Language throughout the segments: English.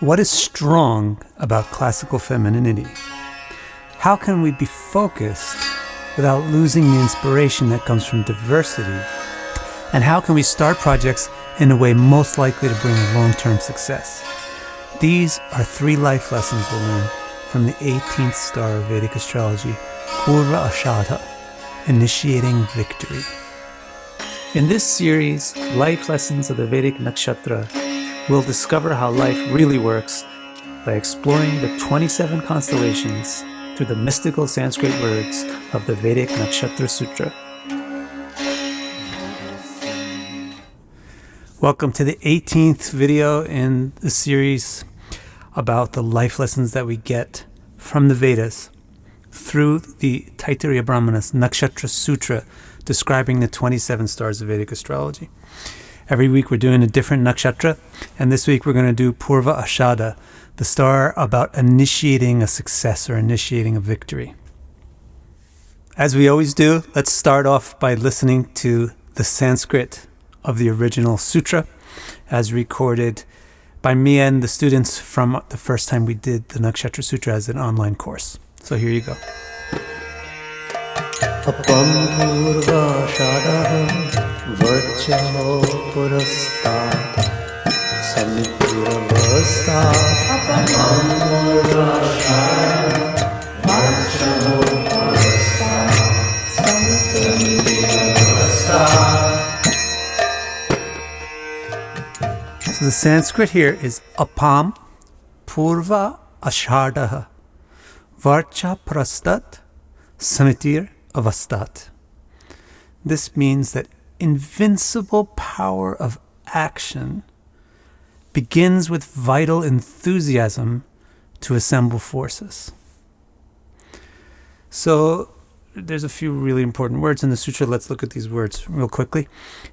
What is strong about classical femininity? How can we be focused without losing the inspiration that comes from diversity? And how can we start projects in a way most likely to bring long-term success? These are 3 life lessons we'll learn from the 18th star of Vedic Astrology, Pūrva Aṣāḍhā, Initiating Victory. In this series, Life Lessons of the Vedic Nakshatra, we'll discover how life really works by exploring the 27 constellations through the mystical Sanskrit words of the Vedic Nakshatra Sutra. Welcome to the 18th video in the series about the life lessons that we get from the Vedas through the Taittiriya Brahmana's Nakshatra Sutra describing the 27 stars of Vedic astrology. Every week we're doing a different nakshatra, and this week we're going to do Pūrva Aṣāḍhā, the star about initiating a success or initiating a victory. As we always do, let's start off by listening to the Sanskrit of the original sutra as recorded by me and the students from the first time we did the Nakshatra Sutra as an online course. So here you go. Apam Pūrva Aṣāḍhā Varchaho Purastat Samipuravastat Apam Pūrva Aṣāḍhā Varchaho Purastat Samipuravastat. So the Sanskrit here is Apam Pūrva Aṣāḍhā Varcha Prastat Samitir Avastat. This means that invincible power of action begins with vital enthusiasm to assemble forces. So there's a few really important words in the sutra. Let's look at these words real quickly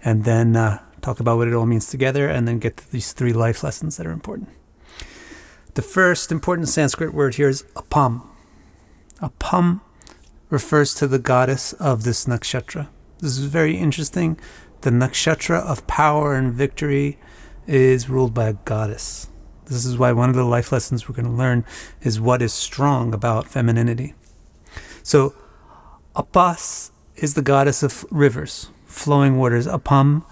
and then talk about what it all means together and then get to these 3 life lessons that are important. The first important Sanskrit word here is apam. Apam refers to the goddess of this nakshatra. This is very interesting. The nakshatra of power and victory is ruled by a goddess. This is why one of the life lessons we're going to learn is what is strong about femininity. So, Apas is the goddess of rivers, flowing waters. Apam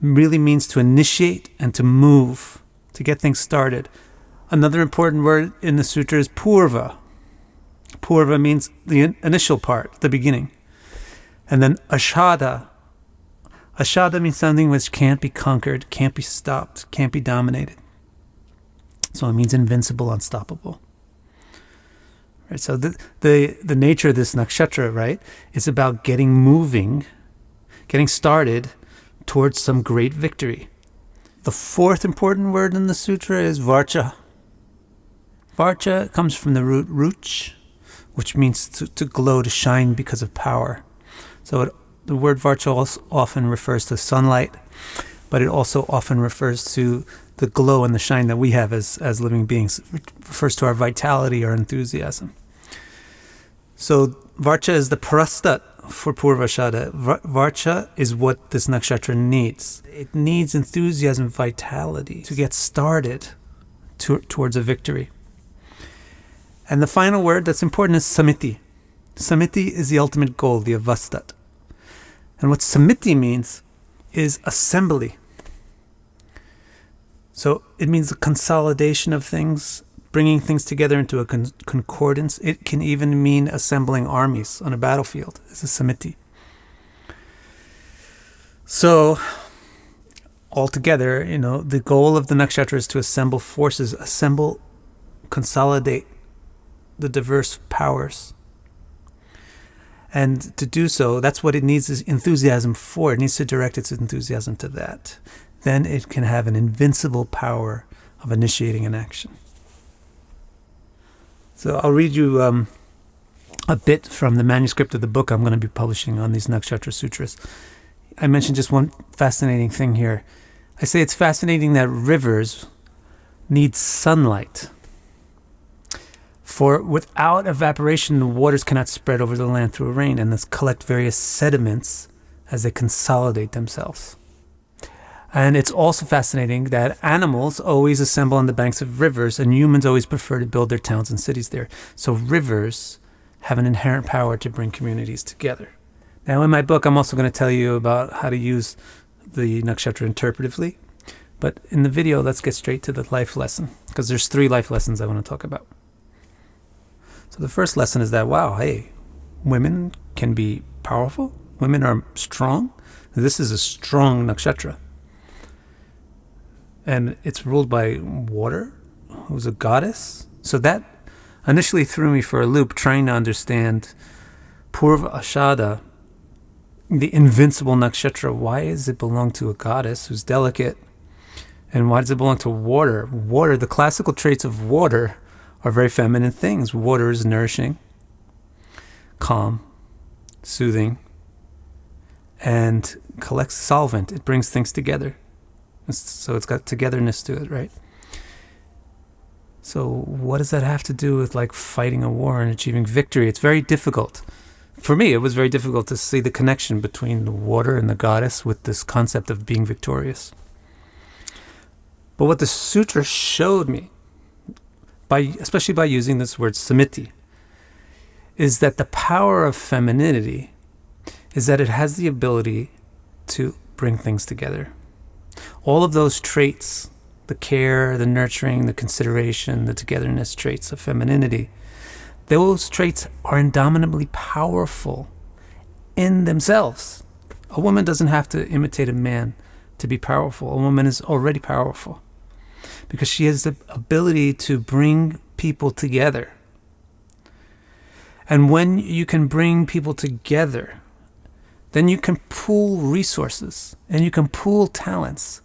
really means to initiate and to move, to get things started. Another important word in the sutra is Purva. Purva means the initial part, the beginning. And then Ashadha. Ashadha means something which can't be conquered, can't be stopped, can't be dominated. So it means invincible, unstoppable. Right, so the nature of this nakshatra, right, is about getting moving, getting started towards some great victory. The 4th important word in the sutra is Varcha. Varcha comes from the root ruch, which means to glow, to shine because of power. So the word Varcha also often refers to sunlight, but it also often refers to the glow and the shine that we have as living beings. It refers to our vitality or enthusiasm. So Varcha is the prastat for Pūrva Aṣāḍhā. Varcha is what this nakshatra needs. It needs enthusiasm, vitality to get started towards a victory. And the final word that's important is samiti. Samiti is the ultimate goal, the avastat. And what samiti means is assembly. So it means the consolidation of things, bringing things together into a concordance. It can even mean assembling armies on a battlefield. It's a samiti. So altogether, the goal of the nakshatra is to assemble forces, consolidate the diverse powers. And to do so, that's what it needs is enthusiasm for. It needs to direct its enthusiasm to that. Then it can have an invincible power of initiating an action. So I'll read you a bit from the manuscript of the book I'm going to be publishing on these Nakshatra Sutras. I mentioned just one fascinating thing here. I say it's fascinating that rivers need sunlight. For without evaporation, the waters cannot spread over the land through rain and thus collect various sediments as they consolidate themselves. And it's also fascinating that animals always assemble on the banks of rivers, and humans always prefer to build their towns and cities there. So rivers have an inherent power to bring communities together. Now, in my book, I'm also going to tell you about how to use the nakshatra interpretively. But in the video, let's get straight to the life lesson, because there's 3 life lessons I want to talk about. So the first lesson is that, wow, hey, women can be powerful. Women are strong. This is a strong nakshatra. And it's ruled by water, who's a goddess. So that initially threw me for a loop, trying to understand Pūrva Aṣāḍhā, the invincible nakshatra. Why does it belong to a goddess who's delicate? And why does it belong to water? Water, the classical traits of water are very feminine things. Water is nourishing, calm, soothing, and collects solvent. It brings things together. So it's got togetherness to it, right? So what does that have to do with like fighting a war and achieving victory? It's very difficult. For me, it was very difficult to see the connection between the water and the goddess with this concept of being victorious. But what the sutra showed me, especially by using this word samiti, is that the power of femininity is that it has the ability to bring things together. All of those traits, the care, the nurturing, the consideration, the togetherness traits of femininity, those traits are indomitably powerful in themselves. A woman doesn't have to imitate a man to be powerful. A woman is already powerful because she has the ability to bring people together. And when you can bring people together, then you can pool resources and you can pool talents.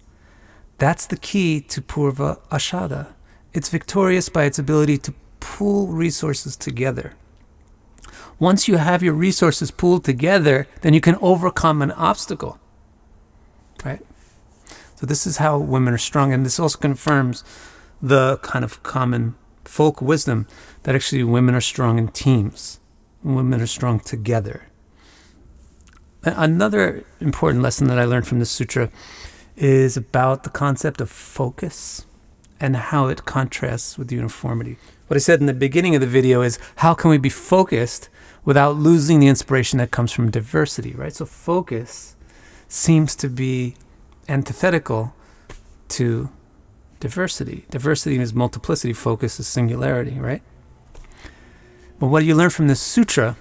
That's the key to Purva Aṣāḍhā. It's victorious by its ability to pool resources together. Once you have your resources pooled together, then you can overcome an obstacle, right? So this is how women are strong, and this also confirms the kind of common folk wisdom that actually women are strong in teams. Women are strong together. Another important lesson that I learned from this sutra is about the concept of focus and how it contrasts with uniformity. What I said in the beginning of the video is, how can we be focused without losing the inspiration that comes from diversity, right? So focus seems to be antithetical to diversity. Diversity is multiplicity, focus is singularity, right? But what you learn from this sutra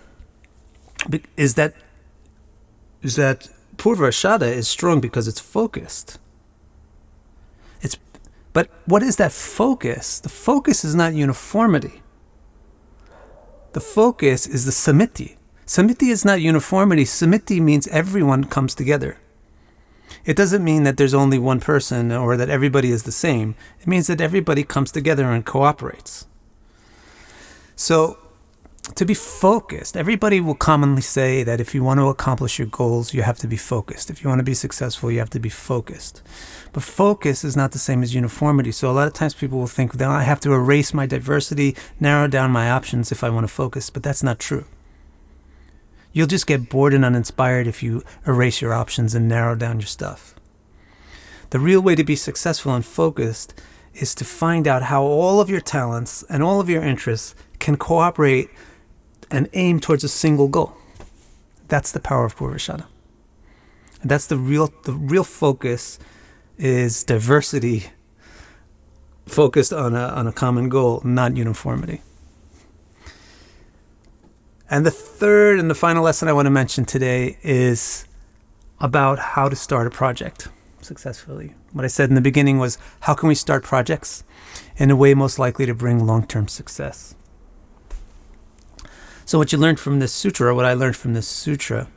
is that Purva Aṣāḍhā is strong because it's focused. But what is that focus? The focus is not uniformity. The focus is the samiti. Samiti is not uniformity. Samiti means everyone comes together. It doesn't mean that there's only one person or that everybody is the same. It means that everybody comes together and cooperates. So, to be focused, everybody will commonly say that if you want to accomplish your goals, you have to be focused. If you want to be successful, you have to be focused. But focus is not the same as uniformity. So a lot of times people will think that I have to erase my diversity, narrow down my options if I want to focus. But that's not true. You'll just get bored and uninspired if you erase your options and narrow down your stuff. The real way to be successful and focused is to find out how all of your talents and all of your interests can cooperate and aim towards a single goal. That's the power of Purva Aṣāḍhā. And that's the real focus is diversity focused on a common goal, not uniformity. And the third and the final lesson I want to mention today is about how to start a project successfully. What I said in the beginning was, how can we start projects in a way most likely to bring long-term success? So what you learned from this sutra, or what I learned from this sutra,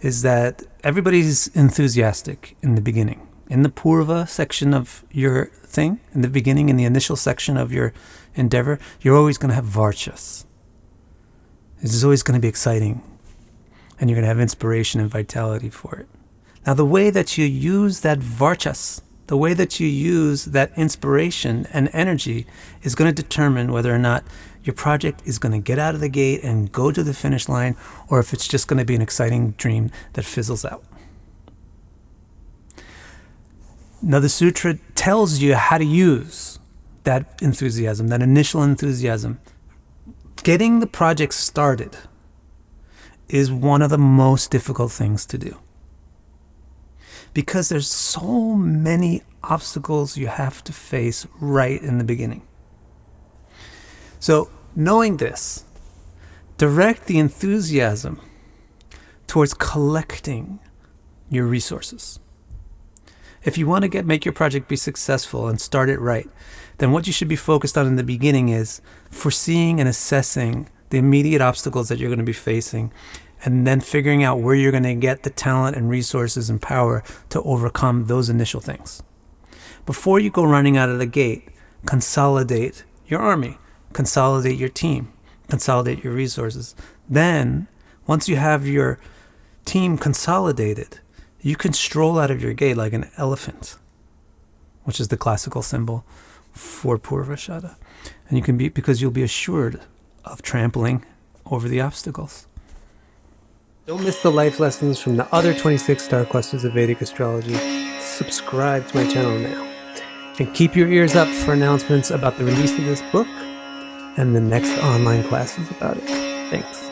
is that everybody's enthusiastic in the beginning. In the Purva section of your thing, in the beginning, in the initial section of your endeavor, you're always going to have varchas. This is always going to be exciting. And you're going to have inspiration and vitality for it. Now, the way that you use that varchas, the way that you use that inspiration and energy is going to determine whether or not your project is going to get out of the gate and go to the finish line, or if it's just going to be an exciting dream that fizzles out. Now the sutra tells you how to use that enthusiasm, that initial enthusiasm. Getting the project started is one of the most difficult things to do, because there's so many obstacles you have to face right in the beginning. So knowing this, direct the enthusiasm towards collecting your resources. If you want to make your project be successful and start it right, then what you should be focused on in the beginning is foreseeing and assessing the immediate obstacles that you're going to be facing, and then figuring out where you're going to get the talent and resources and power to overcome those initial things. Before you go running out of the gate, consolidate your army, consolidate your team, consolidate your resources. Then, once you have your team consolidated, you can stroll out of your gate like an elephant, which is the classical symbol for Pūrva Aṣāḍhā. And you can be, because you'll be assured of trampling over the obstacles. Don't miss the life lessons from the other 26 star clusters of Vedic astrology. Subscribe to my channel now. And keep your ears up for announcements about the release of this book and the next online classes about it. Thanks.